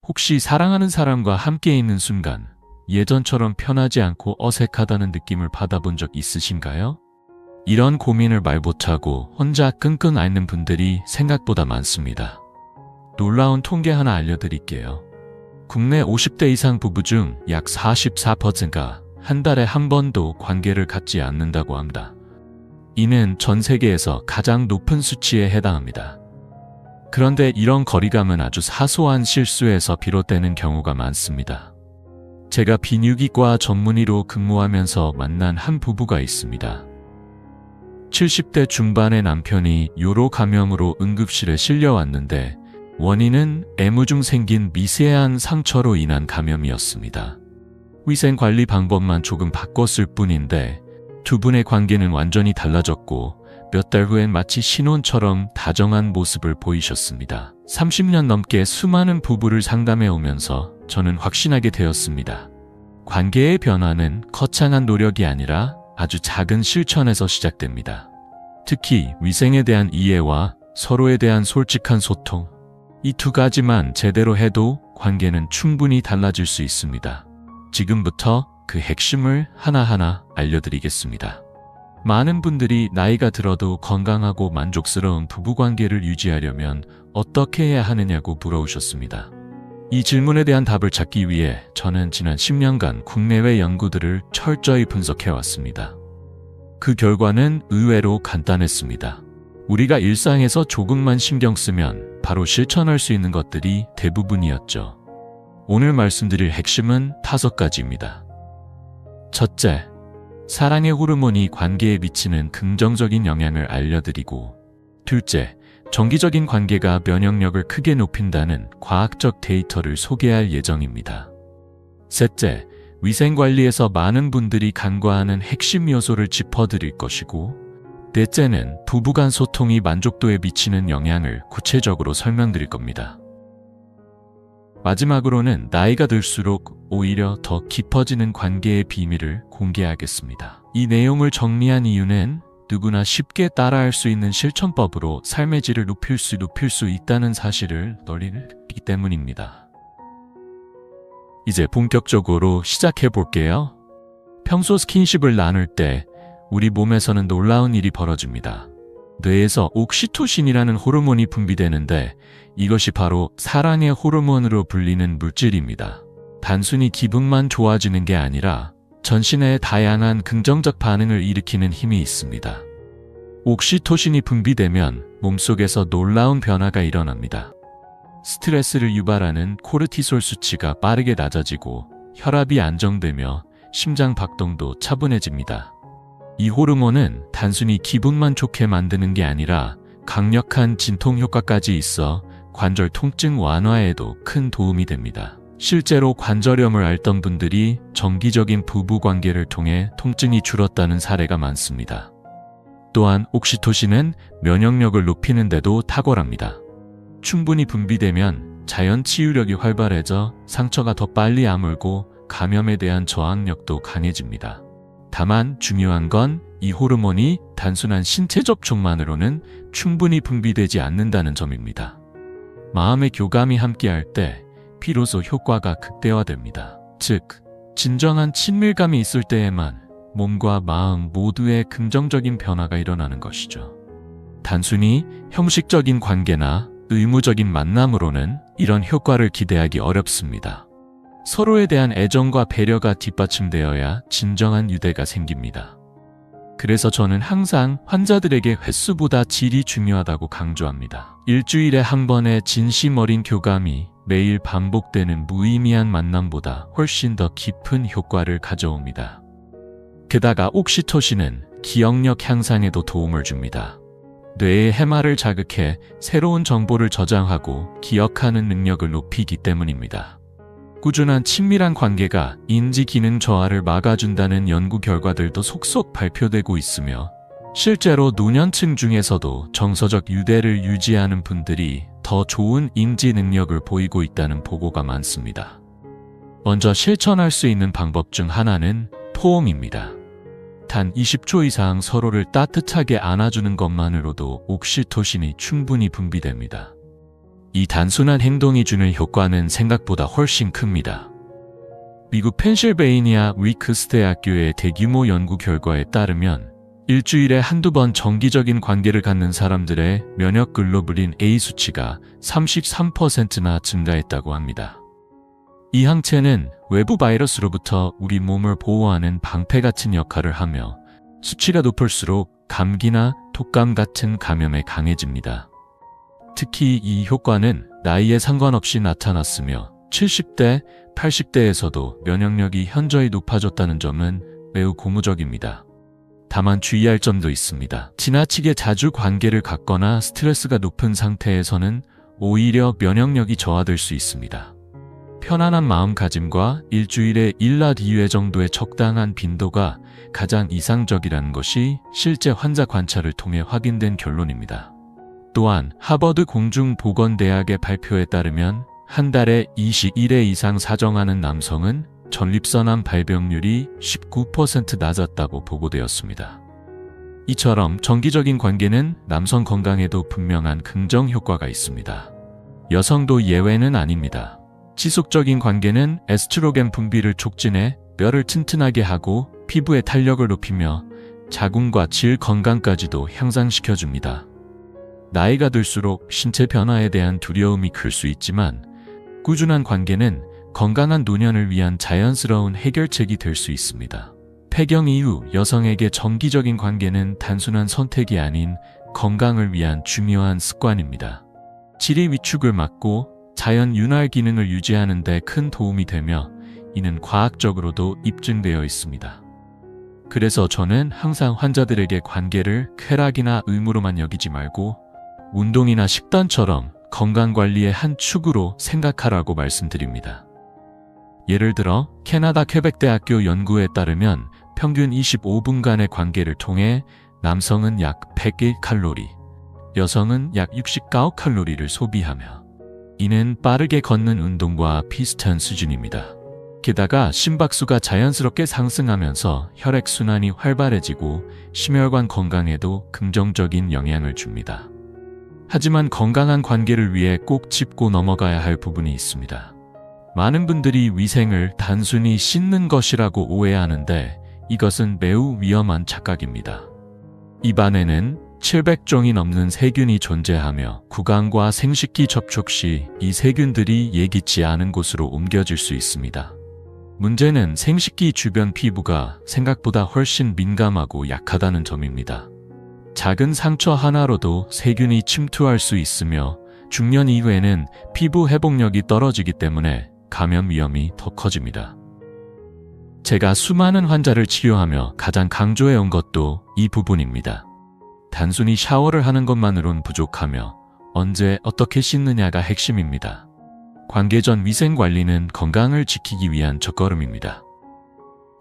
혹시 사랑하는 사람과 함께 있는 순간 예전처럼 편하지 않고 어색하다는 느낌을 받아본 적 있으신가요? 이런 고민을 말 못하고 혼자 끙끙 앓는 분들이 생각보다 많습니다. 놀라운 통계 하나 알려드릴게요. 국내 50대 이상 부부 중 약 44%가 한 달에 한 번도 관계를 갖지 않는다고 합니다. 이는 전 세계에서 가장 높은 수치에 해당합니다. 그런데 이런 거리감은 아주 사소한 실수에서 비롯되는 경우가 많습니다. 제가 비뇨기과 전문의로 근무하면서 만난 한 부부가 있습니다. 70대 중반의 남편이 요로 감염으로 응급실에 실려왔는데 원인은 애무 중 생긴 미세한 상처로 인한 감염이었습니다. 위생관리 방법만 조금 바꿨을 뿐인데 두 분의 관계는 완전히 달라졌고 몇 달 후엔 마치 신혼처럼 다정한 모습을 보이셨습니다. 30년 넘게 수많은 부부를 상담해 오면서 저는 확신하게 되었습니다. 관계의 변화는 거창한 노력이 아니라 아주 작은 실천에서 시작됩니다. 특히 위생에 대한 이해와 서로에 대한 솔직한 소통, 이 두 가지만 제대로 해도 관계는 충분히 달라질 수 있습니다. 지금부터 그 핵심을 하나하나 알려드리겠습니다. 많은 분들이 나이가 들어도 건강하고 만족스러운 부부관계를 유지하려면 어떻게 해야 하느냐고 물어오셨습니다. 이 질문에 대한 답을 찾기 위해 저는 지난 10년간 국내외 연구들을 철저히 분석해왔습니다. 그 결과는 의외로 간단했습니다. 우리가 일상에서 조금만 신경 쓰면 바로 실천할 수 있는 것들이 대부분이었죠. 오늘 말씀드릴 핵심은 5가지입니다. 첫째, 사랑의 호르몬이 관계에 미치는 긍정적인 영향을 알려드리고, 둘째, 정기적인 관계가 면역력을 크게 높인다는 과학적 데이터를 소개할 예정입니다. 셋째, 위생관리에서 많은 분들이 간과하는 핵심 요소를 짚어드릴 것이고, 넷째는 부부간 소통이 만족도에 미치는 영향을 구체적으로 설명드릴 겁니다. 마지막으로는 나이가 들수록 오히려 더 깊어지는 관계의 비밀을 공개하겠습니다. 이 내용을 정리한 이유는 누구나 쉽게 따라할 수 있는 실천법으로 삶의 질을 높일 수 있다는 사실을 널리기 때문입니다. 이제 본격적으로 시작해 볼게요. 평소 스킨십을 나눌 때 우리 몸에서는 놀라운 일이 벌어집니다. 뇌에서 옥시토신이라는 호르몬이 분비되는데 이것이 바로 사랑의 호르몬으로 불리는 물질입니다. 단순히 기분만 좋아지는 게 아니라 전신에 다양한 긍정적 반응을 일으키는 힘이 있습니다. 옥시토신이 분비되면 몸속에서 놀라운 변화가 일어납니다. 스트레스를 유발하는 코르티솔 수치가 빠르게 낮아지고 혈압이 안정되며 심장 박동도 차분해집니다. 이 호르몬은 단순히 기분만 좋게 만드는 게 아니라 강력한 진통 효과까지 있어 관절 통증 완화에도 큰 도움이 됩니다. 실제로 관절염을 앓던 분들이 정기적인 부부 관계를 통해 통증이 줄었다는 사례가 많습니다. 또한 옥시토신은 면역력을 높이는 데도 탁월합니다. 충분히 분비되면 자연 치유력이 활발해져 상처가 더 빨리 아물고 감염에 대한 저항력도 강해집니다. 다만 중요한 건 이 호르몬이 단순한 신체 접촉만으로는 충분히 분비되지 않는다는 점입니다. 마음의 교감이 함께할 때 비로소 효과가 극대화됩니다. 즉, 진정한 친밀감이 있을 때에만 몸과 마음 모두에 긍정적인 변화가 일어나는 것이죠. 단순히 형식적인 관계나 의무적인 만남으로는 이런 효과를 기대하기 어렵습니다. 서로에 대한 애정과 배려가 뒷받침되어야 진정한 유대가 생깁니다. 그래서 저는 항상 환자들에게 횟수보다 질이 중요하다고 강조합니다. 일주일에 한 번의 진심 어린 교감이 매일 반복되는 무의미한 만남보다 훨씬 더 깊은 효과를 가져옵니다. 게다가 옥시토신은 기억력 향상에도 도움을 줍니다. 뇌의 해마를 자극해 새로운 정보를 저장하고 기억하는 능력을 높이기 때문입니다. 꾸준한 친밀한 관계가 인지 기능 저하를 막아준다는 연구 결과들도 속속 발표되고 있으며 실제로 노년층 중에서도 정서적 유대를 유지하는 분들이 더 좋은 인지 능력을 보이고 있다는 보고가 많습니다. 먼저 실천할 수 있는 방법 중 하나는 포옹입니다. 단 20초 이상 서로를 따뜻하게 안아주는 것만으로도 옥시토신이 충분히 분비됩니다. 이 단순한 행동이 주는 효과는 생각보다 훨씬 큽니다. 미국 펜실베이니아 위크스 대학교의 대규모 연구 결과에 따르면 일주일에 한두 번 정기적인 관계를 갖는 사람들의 면역 글로불린 A 수치가 33%나 증가했다고 합니다. 이 항체는 외부 바이러스로부터 우리 몸을 보호하는 방패 같은 역할을 하며 수치가 높을수록 감기나 독감 같은 감염에 강해집니다. 특히 이 효과는 나이에 상관없이 나타났으며 70대, 80대에서도 면역력이 현저히 높아졌다는 점은 매우 고무적입니다. 다만 주의할 점도 있습니다. 지나치게 자주 관계를 갖거나 스트레스가 높은 상태에서는 오히려 면역력이 저하될 수 있습니다. 편안한 마음가짐과 일주일에 1-2회 정도의 적당한 빈도가 가장 이상적이라는 것이 실제 환자 관찰을 통해 확인된 결론입니다. 또한 하버드 공중보건대학의 발표에 따르면 한 달에 21회 이상 사정하는 남성은 전립선암 발병률이 19% 낮았다고 보고되었습니다. 이처럼 정기적인 관계는 남성 건강에도 분명한 긍정 효과가 있습니다. 여성도 예외는 아닙니다. 지속적인 관계는 에스트로겐 분비를 촉진해 뼈를 튼튼하게 하고 피부의 탄력을 높이며 자궁과 질 건강까지도 향상시켜줍니다. 나이가 들수록 신체 변화에 대한 두려움이 클 수 있지만 꾸준한 관계는 건강한 노년을 위한 자연스러운 해결책이 될 수 있습니다. 폐경 이후 여성에게 정기적인 관계는 단순한 선택이 아닌 건강을 위한 중요한 습관입니다. 질의 위축을 막고 자연 윤활 기능을 유지하는 데 큰 도움이 되며 이는 과학적으로도 입증되어 있습니다. 그래서 저는 항상 환자들에게 관계를 쾌락이나 의무로만 여기지 말고 운동이나 식단처럼 건강관리의 한 축으로 생각하라고 말씀드립니다. 예를 들어 캐나다 퀘벡대학교 연구에 따르면 평균 25분간의 관계를 통해 남성은 약 101칼로리, 여성은 약 69칼로리를 소비하며 이는 빠르게 걷는 운동과 비슷한 수준입니다. 게다가 심박수가 자연스럽게 상승하면서 혈액순환이 활발해지고 심혈관 건강에도 긍정적인 영향을 줍니다. 하지만 건강한 관계를 위해 꼭 짚고 넘어가야 할 부분이 있습니다. 많은 분들이 위생을 단순히 씻는 것이라고 오해하는데 이것은 매우 위험한 착각입니다. 입안에는 700종이 넘는 세균이 존재하며 구강과 생식기 접촉 시 이 세균들이 예기치 않은 곳으로 옮겨질 수 있습니다. 문제는 생식기 주변 피부가 생각보다 훨씬 민감하고 약하다는 점입니다. 작은 상처 하나로도 세균이 침투할 수 있으며 중년 이후에는 피부 회복력이 떨어지기 때문에 감염 위험이 더 커집니다. 제가 수많은 환자를 치료하며 가장 강조해온 것도 이 부분입니다. 단순히 샤워를 하는 것만으론 부족하며 언제 어떻게 씻느냐가 핵심입니다. 관계 전 위생 관리는 건강을 지키기 위한 첫걸음입니다.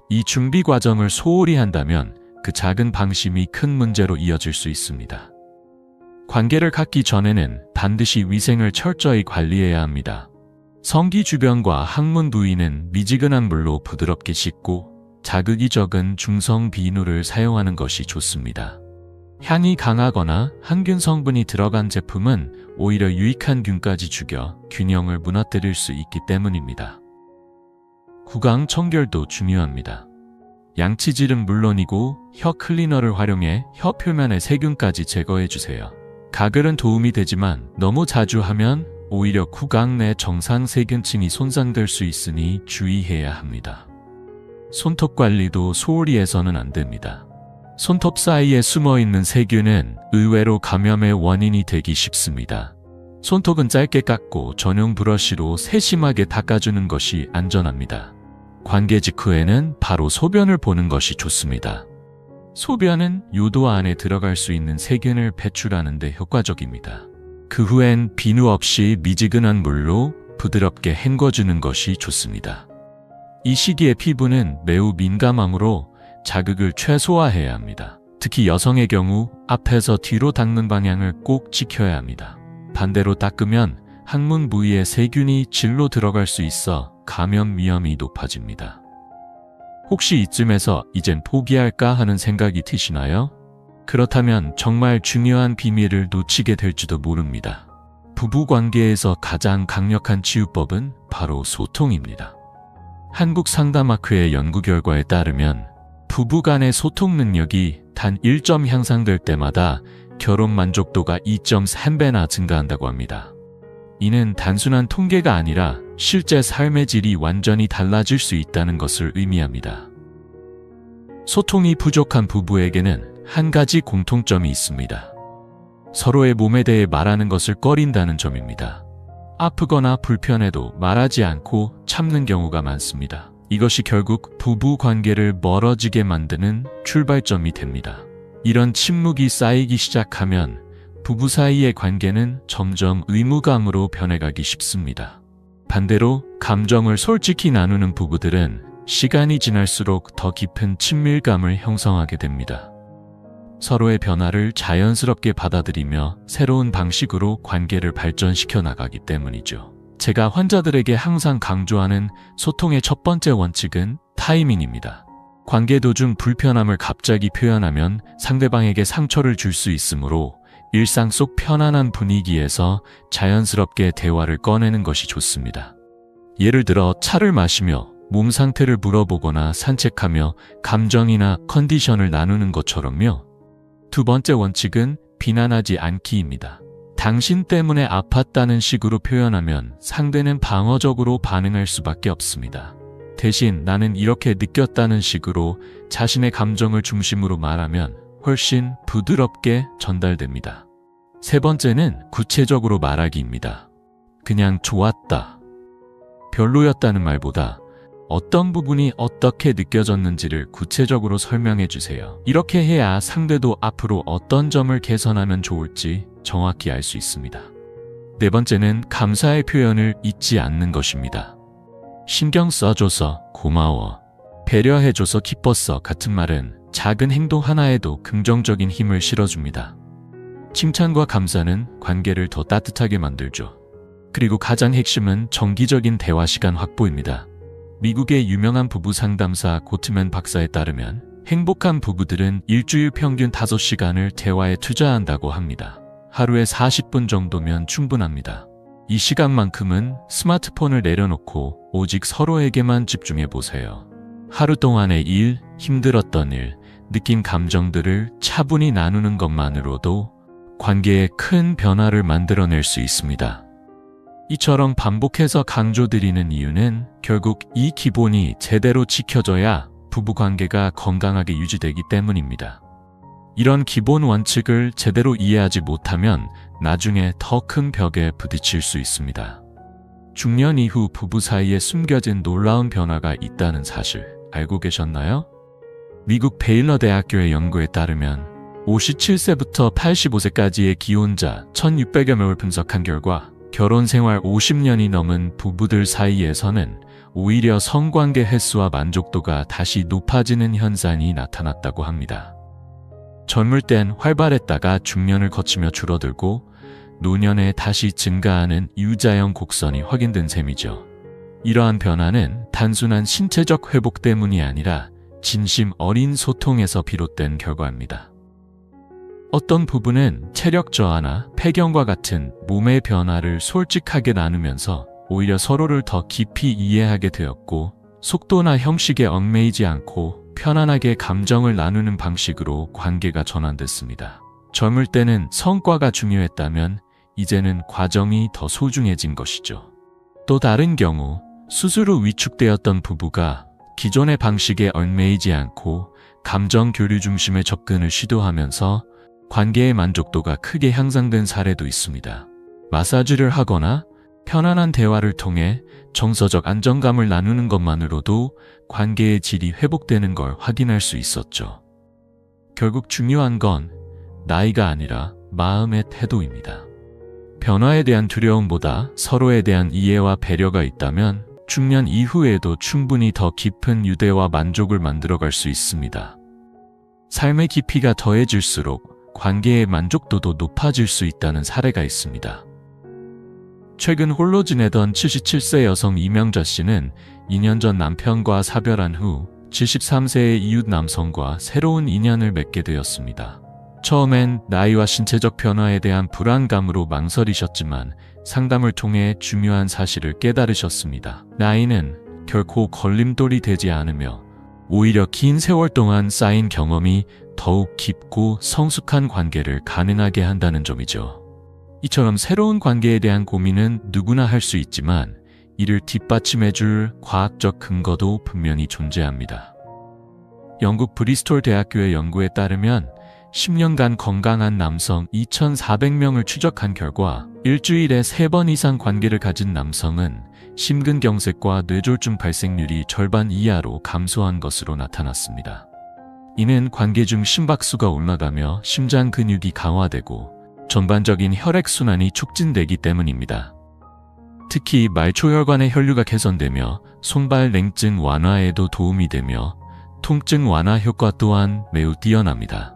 이 준비 과정을 소홀히 한다면 그 작은 방심이 큰 문제로 이어질 수 있습니다. 관계를 갖기 전에는 반드시 위생을 철저히 관리해야 합니다. 성기 주변과 항문 부위는 미지근한 물로 부드럽게 씻고 자극이 적은 중성 비누를 사용하는 것이 좋습니다. 향이 강하거나 항균 성분이 들어간 제품은 오히려 유익한 균까지 죽여 균형을 무너뜨릴 수 있기 때문입니다. 구강 청결도 중요합니다. 양치질은 물론이고 혀 클리너를 활용해 혀 표면의 세균까지 제거해주세요. 가글은 도움이 되지만 너무 자주 하면 오히려 구강 내 정상 세균층이 손상될 수 있으니 주의해야 합니다. 손톱 관리도 소홀히 해서는 안 됩니다. 손톱 사이에 숨어있는 세균은 의외로 감염의 원인이 되기 쉽습니다. 손톱은 짧게 깎고 전용 브러쉬로 세심하게 닦아주는 것이 안전합니다. 관계 직후에는 바로 소변을 보는 것이 좋습니다. 소변은 요도 안에 들어갈 수 있는 세균을 배출하는 데 효과적입니다. 그 후엔 비누 없이 미지근한 물로 부드럽게 헹궈주는 것이 좋습니다. 이 시기에 피부는 매우 민감하므로 자극을 최소화해야 합니다. 특히 여성의 경우 앞에서 뒤로 닦는 방향을 꼭 지켜야 합니다. 반대로 닦으면 항문 부위에 세균이 질로 들어갈 수 있어 감염 위험이 높아집니다. 혹시 이쯤에서 이젠 포기할까 하는 생각이 드시나요? 그렇다면 정말 중요한 비밀을 놓치게 될지도 모릅니다. 부부관계에서 가장 강력한 치유법은 바로 소통입니다. 한국 상담학회의 연구 결과에 따르면 부부 간의 소통 능력이 단 1점 향상될 때마다 결혼 만족도가 2.3배나 증가한다고 합니다. 이는 단순한 통계가 아니라 실제 삶의 질이 완전히 달라질 수 있다는 것을 의미합니다. 소통이 부족한 부부에게는 한 가지 공통점이 있습니다. 서로의 몸에 대해 말하는 것을 꺼린다는 점입니다. 아프거나 불편해도 말하지 않고 참는 경우가 많습니다. 이것이 결국 부부 관계를 멀어지게 만드는 출발점이 됩니다. 이런 침묵이 쌓이기 시작하면 부부 사이의 관계는 점점 의무감으로 변해가기 쉽습니다. 반대로 감정을 솔직히 나누는 부부들은 시간이 지날수록 더 깊은 친밀감을 형성하게 됩니다. 서로의 변화를 자연스럽게 받아들이며 새로운 방식으로 관계를 발전시켜 나가기 때문이죠. 제가 환자들에게 항상 강조하는 소통의 첫 번째 원칙은 타이밍입니다. 관계 도중 불편함을 갑자기 표현하면 상대방에게 상처를 줄 수 있으므로 일상 속 편안한 분위기에서 자연스럽게 대화를 꺼내는 것이 좋습니다. 예를 들어 차를 마시며 몸 상태를 물어보거나 산책하며 감정이나 컨디션을 나누는 것처럼요. 두 번째 원칙은 비난하지 않기입니다. 당신 때문에 아팠다는 식으로 표현하면 상대는 방어적으로 반응할 수밖에 없습니다. 대신 나는 이렇게 느꼈다는 식으로 자신의 감정을 중심으로 말하면 훨씬 부드럽게 전달됩니다. 세 번째는 구체적으로 말하기입니다. 그냥 좋았다, 별로였다는 말보다 어떤 부분이 어떻게 느껴졌는지를 구체적으로 설명해 주세요. 이렇게 해야 상대도 앞으로 어떤 점을 개선하면 좋을지 정확히 알 수 있습니다. 네 번째는 감사의 표현을 잊지 않는 것입니다. 신경 써줘서 고마워, 배려해줘서 기뻤어 같은 말은 작은 행동 하나에도 긍정적인 힘을 실어줍니다. 칭찬과 감사는 관계를 더 따뜻하게 만들죠. 그리고 가장 핵심은 정기적인 대화 시간 확보입니다. 미국의 유명한 부부 상담사 고트맨 박사에 따르면 행복한 부부들은 일주일 평균 5시간을 대화에 투자한다고 합니다. 하루에 40분 정도면 충분합니다. 이 시간만큼은 스마트폰을 내려놓고 오직 서로에게만 집중해 보세요. 하루 동안의 일, 힘들었던 일, 느낀 감정들을 차분히 나누는 것만으로도 관계에 큰 변화를 만들어낼 수 있습니다. 이처럼 반복해서 강조드리는 이유는 결국 이 기본이 제대로 지켜져야 부부관계가 건강하게 유지되기 때문입니다. 이런 기본 원칙을 제대로 이해하지 못하면 나중에 더 큰 벽에 부딪힐 수 있습니다. 중년 이후 부부 사이에 숨겨진 놀라운 변화가 있다는 사실 알고 계셨나요? 미국 베일러 대학교의 연구에 따르면 57세부터 85세까지의 기혼자 1,600여 명을 분석한 결과 결혼 생활 50년이 넘은 부부들 사이에서는 오히려 성관계 횟수와 만족도가 다시 높아지는 현상이 나타났다고 합니다. 젊을 땐 활발했다가 중년을 거치며 줄어들고 노년에 다시 증가하는 유자형 곡선이 확인된 셈이죠. 이러한 변화는 단순한 신체적 회복 때문이 아니라 진심 어린 소통에서 비롯된 결과입니다. 어떤 부부는 체력 저하나 폐경과 같은 몸의 변화를 솔직하게 나누면서 오히려 서로를 더 깊이 이해하게 되었고, 속도나 형식에 얽매이지 않고 편안하게 감정을 나누는 방식으로 관계가 전환됐습니다. 젊을 때는 성과가 중요했다면 이제는 과정이 더 소중해진 것이죠. 또 다른 경우 수술 후 위축되었던 부부가 기존의 방식에 얽매이지 않고 감정 교류 중심의 접근을 시도하면서 관계의 만족도가 크게 향상된 사례도 있습니다. 마사지를 하거나 편안한 대화를 통해 정서적 안정감을 나누는 것만으로도 관계의 질이 회복되는 걸 확인할 수 있었죠. 결국 중요한 건 나이가 아니라 마음의 태도입니다. 변화에 대한 두려움보다 서로에 대한 이해와 배려가 있다면 중년 이후에도 충분히 더 깊은 유대와 만족을 만들어갈 수 있습니다. 삶의 깊이가 더해질수록 관계의 만족도도 높아질 수 있다는 사례가 있습니다. 최근 홀로 지내던 77세 여성 이명자 씨는 2년 전 남편과 사별한 후 73세의 이웃 남성과 새로운 인연을 맺게 되었습니다. 처음엔 나이와 신체적 변화에 대한 불안감으로 망설이셨지만 상담을 통해 중요한 사실을 깨달으셨습니다. 나이는 결코 걸림돌이 되지 않으며 오히려 긴 세월 동안 쌓인 경험이 더욱 깊고 성숙한 관계를 가능하게 한다는 점이죠. 이처럼 새로운 관계에 대한 고민은 누구나 할 수 있지만 이를 뒷받침해줄 과학적 근거도 분명히 존재합니다. 영국 브리스톨 대학교의 연구에 따르면 10년간 건강한 남성 2,400명을 추적한 결과 일주일에 3번 이상 관계를 가진 남성은 심근경색과 뇌졸중 발생률이 절반 이하로 감소한 것으로 나타났습니다. 이는 관계 중 심박수가 올라가며 심장 근육이 강화되고 전반적인 혈액순환이 촉진되기 때문입니다. 특히 말초혈관의 혈류가 개선되며 손발 냉증 완화에도 도움이 되며 통증 완화 효과 또한 매우 뛰어납니다.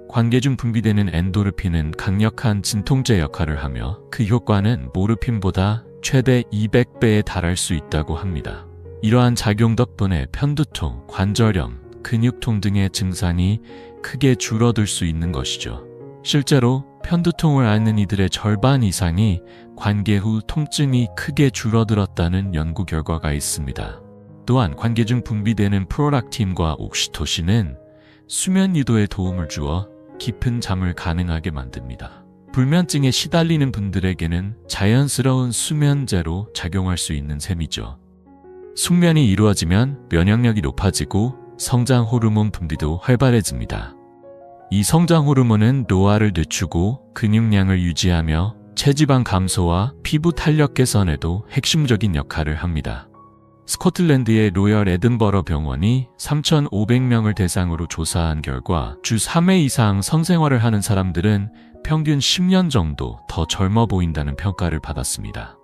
관계 중 분비되는 엔도르핀은 강력한 진통제 역할을 하며 그 효과는 모르핀보다 최대 200배에 달할 수 있다고 합니다. 이러한 작용 덕분에 편두통, 관절염, 근육통 등의 증상이 크게 줄어들 수 있는 것이죠. 실제로 편두통을 앓는 이들의 절반 이상이 관계 후 통증이 크게 줄어들었다는 연구 결과가 있습니다. 또한 관계 중 분비되는 프롤락틴과 옥시토신은 수면 유도에 도움을 주어 깊은 잠을 가능하게 만듭니다. 불면증에 시달리는 분들에게는 자연스러운 수면제로 작용할 수 있는 셈이죠. 숙면이 이루어지면 면역력이 높아지고 성장 호르몬 분비도 활발해집니다. 이 성장 호르몬은 노화를 늦추고 근육량을 유지하며 체지방 감소와 피부 탄력 개선에도 핵심적인 역할을 합니다. 스코틀랜드의 로열 에든버러 병원이 3,500명을 대상으로 조사한 결과 주 3회 이상 성생활을 하는 사람들은 평균 10년 정도 더 젊어 보인다는 평가를 받았습니다.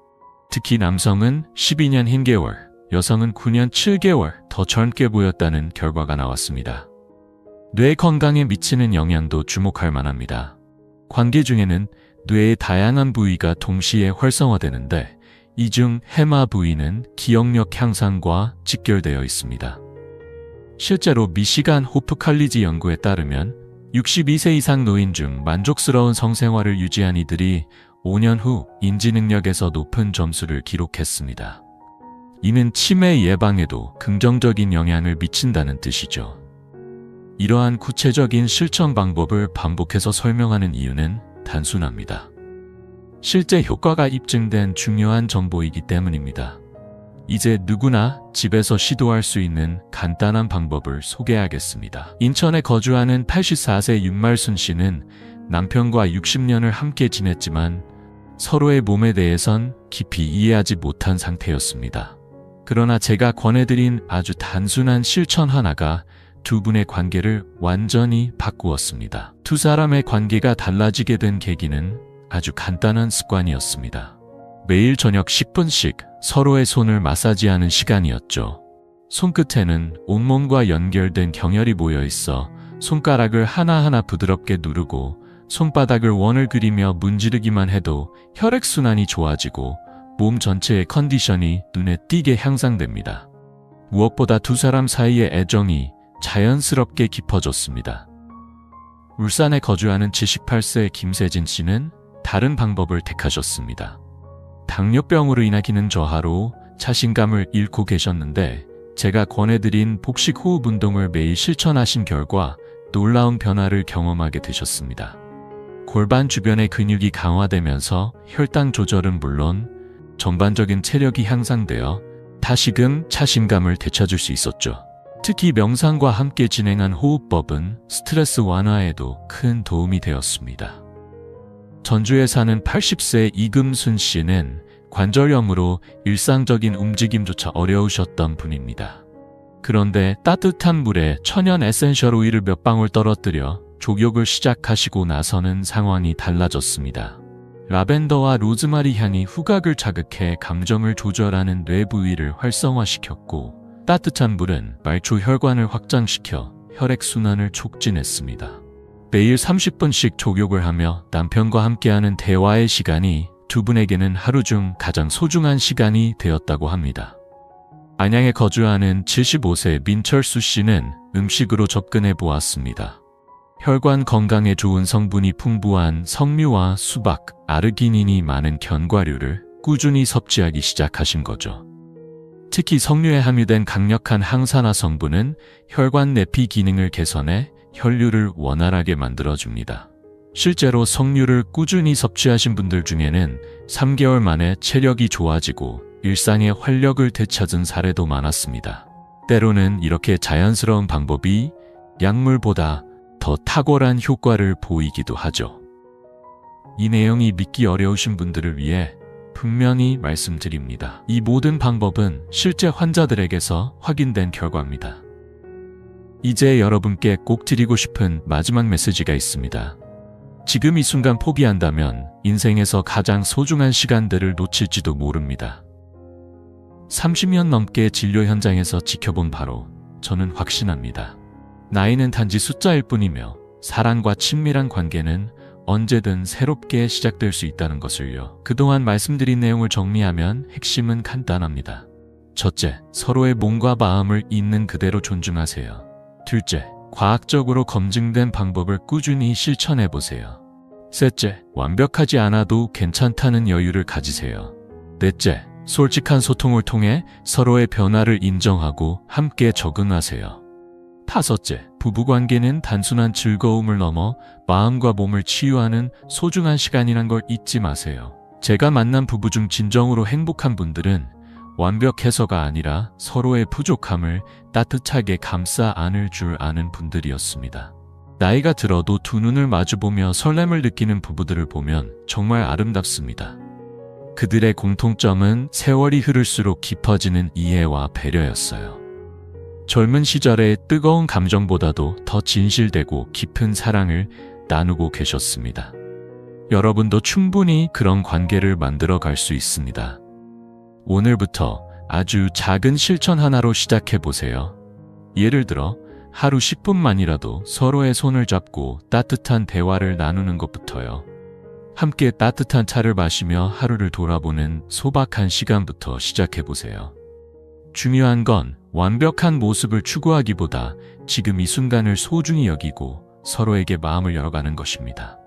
특히 남성은 12년 흰 개월, 여성은 9년 7개월 더 젊게 보였다는 결과가 나왔습니다. 뇌 건강에 미치는 영향도 주목할 만합니다. 관계 중에는 뇌의 다양한 부위가 동시에 활성화되는데 이 중 해마 부위는 기억력 향상과 직결되어 있습니다. 실제로 미시간 호프 칼리지 연구에 따르면 62세 이상 노인 중 만족스러운 성생활을 유지한 이들이 5년 후 인지 능력에서 높은 점수를 기록했습니다. 이는 치매 예방에도 긍정적인 영향을 미친다는 뜻이죠. 이러한 구체적인 실천 방법을 반복해서 설명하는 이유는 단순합니다. 실제 효과가 입증된 중요한 정보이기 때문입니다. 이제 누구나 집에서 시도할 수 있는 간단한 방법을 소개하겠습니다. 인천에 거주하는 84세 윤말순 씨는 남편과 60년을 함께 지냈지만 서로의 몸에 대해선 깊이 이해하지 못한 상태였습니다. 그러나 제가 권해드린 아주 단순한 실천 하나가 두 분의 관계를 완전히 바꾸었습니다. 두 사람의 관계가 달라지게 된 계기는 아주 간단한 습관이었습니다. 매일 저녁 10분씩 서로의 손을 마사지하는 시간이었죠. 손끝에는 온몸과 연결된 경혈이 모여 있어 손가락을 하나하나 부드럽게 누르고 손바닥을 원을 그리며 문지르기만 해도 혈액순환이 좋아지고 몸 전체의 컨디션이 눈에 띄게 향상됩니다. 무엇보다 두 사람 사이의 애정이 자연스럽게 깊어졌습니다. 울산에 거주하는 78세 김세진 씨는 다른 방법을 택하셨습니다. 당뇨병으로 인한 기능 저하로 자신감을 잃고 계셨는데 제가 권해드린 복식 호흡 운동을 매일 실천하신 결과 놀라운 변화를 경험하게 되셨습니다. 골반 주변의 근육이 강화되면서 혈당 조절은 물론 전반적인 체력이 향상되어 다시금 자신감을 되찾을 수 있었죠. 특히 명상과 함께 진행한 호흡법은 스트레스 완화에도 큰 도움이 되었습니다. 전주에 사는 80세 이금순 씨는 관절염으로 일상적인 움직임조차 어려우셨던 분입니다. 그런데 따뜻한 물에 천연 에센셜 오일을 몇 방울 떨어뜨려 족욕을 시작하시고 나서는 상황이 달라졌습니다. 라벤더와 로즈마리 향이 후각을 자극해 감정을 조절하는 뇌 부위를 활성화시켰고 따뜻한 물은 말초 혈관을 확장시켜 혈액순환을 촉진했습니다. 매일 30분씩 족욕을 하며 남편과 함께하는 대화의 시간이 두 분에게는 하루 중 가장 소중한 시간이 되었다고 합니다. 안양에 거주하는 75세 민철수 씨는 음식으로 접근해 보았습니다. 혈관 건강에 좋은 성분이 풍부한 석류와 수박, 아르기닌이 많은 견과류를 꾸준히 섭취하기 시작하신 거죠. 특히 석류에 함유된 강력한 항산화 성분은 혈관 내피 기능을 개선해 혈류를 원활하게 만들어줍니다. 실제로 석류를 꾸준히 섭취하신 분들 중에는 3개월 만에 체력이 좋아지고 일상의 활력을 되찾은 사례도 많았습니다. 때로는 이렇게 자연스러운 방법이 약물보다 더 탁월한 효과를 보이기도 하죠. 이 내용이 믿기 어려우신 분들을 위해 분명히 말씀드립니다. 이 모든 방법은 실제 환자들에게서 확인된 결과입니다. 이제 여러분께 꼭 드리고 싶은 마지막 메시지가 있습니다. 지금 이 순간 포기한다면 인생에서 가장 소중한 시간들을 놓칠지도 모릅니다. 30년 넘게 진료 현장에서 지켜본 바로 저는 확신합니다. 나이는 단지 숫자일 뿐이며 사랑과 친밀한 관계는 언제든 새롭게 시작될 수 있다는 것을요. 그동안 말씀드린 내용을 정리하면 핵심은 간단합니다. 첫째, 서로의 몸과 마음을 있는 그대로 존중하세요. 둘째, 과학적으로 검증된 방법을 꾸준히 실천해보세요. 셋째, 완벽하지 않아도 괜찮다는 여유를 가지세요. 넷째, 솔직한 소통을 통해 서로의 변화를 인정하고 함께 적응하세요. 다섯째, 부부관계는 단순한 즐거움을 넘어 마음과 몸을 치유하는 소중한 시간이란 걸 잊지 마세요. 제가 만난 부부 중 진정으로 행복한 분들은 완벽해서가 아니라 서로의 부족함을 따뜻하게 감싸 안을 줄 아는 분들이었습니다. 나이가 들어도 두 눈을 마주보며 설렘을 느끼는 부부들을 보면 정말 아름답습니다. 그들의 공통점은 세월이 흐를수록 깊어지는 이해와 배려였어요. 젊은 시절의 뜨거운 감정보다도 더 진실되고 깊은 사랑을 나누고 계셨습니다. 여러분도 충분히 그런 관계를 만들어 갈 수 있습니다. 오늘부터 아주 작은 실천 하나로 시작해 보세요. 예를 들어 하루 10분만이라도 서로의 손을 잡고 따뜻한 대화를 나누는 것부터요. 함께 따뜻한 차를 마시며 하루를 돌아보는 소박한 시간부터 시작해 보세요. 중요한 건 완벽한 모습을 추구하기보다 지금 이 순간을 소중히 여기고 서로에게 마음을 열어가는 것입니다.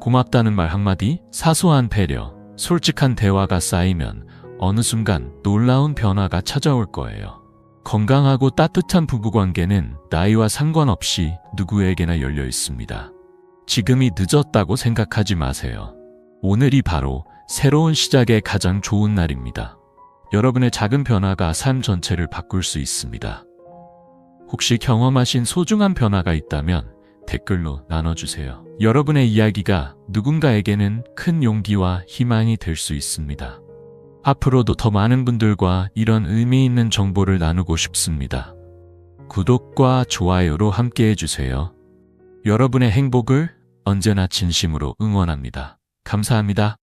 고맙다는 말 한마디, 사소한 배려, 솔직한 대화가 쌓이면 어느 순간 놀라운 변화가 찾아올 거예요. 건강하고 따뜻한 부부관계는 나이와 상관없이 누구에게나 열려 있습니다. 지금이 늦었다고 생각하지 마세요. 오늘이 바로 새로운 시작의 가장 좋은 날입니다. 여러분의 작은 변화가 삶 전체를 바꿀 수 있습니다. 혹시 경험하신 소중한 변화가 있다면 댓글로 나눠주세요. 여러분의 이야기가 누군가에게는 큰 용기와 희망이 될 수 있습니다. 앞으로도 더 많은 분들과 이런 의미 있는 정보를 나누고 싶습니다. 구독과 좋아요로 함께 해주세요. 여러분의 행복을 언제나 진심으로 응원합니다. 감사합니다.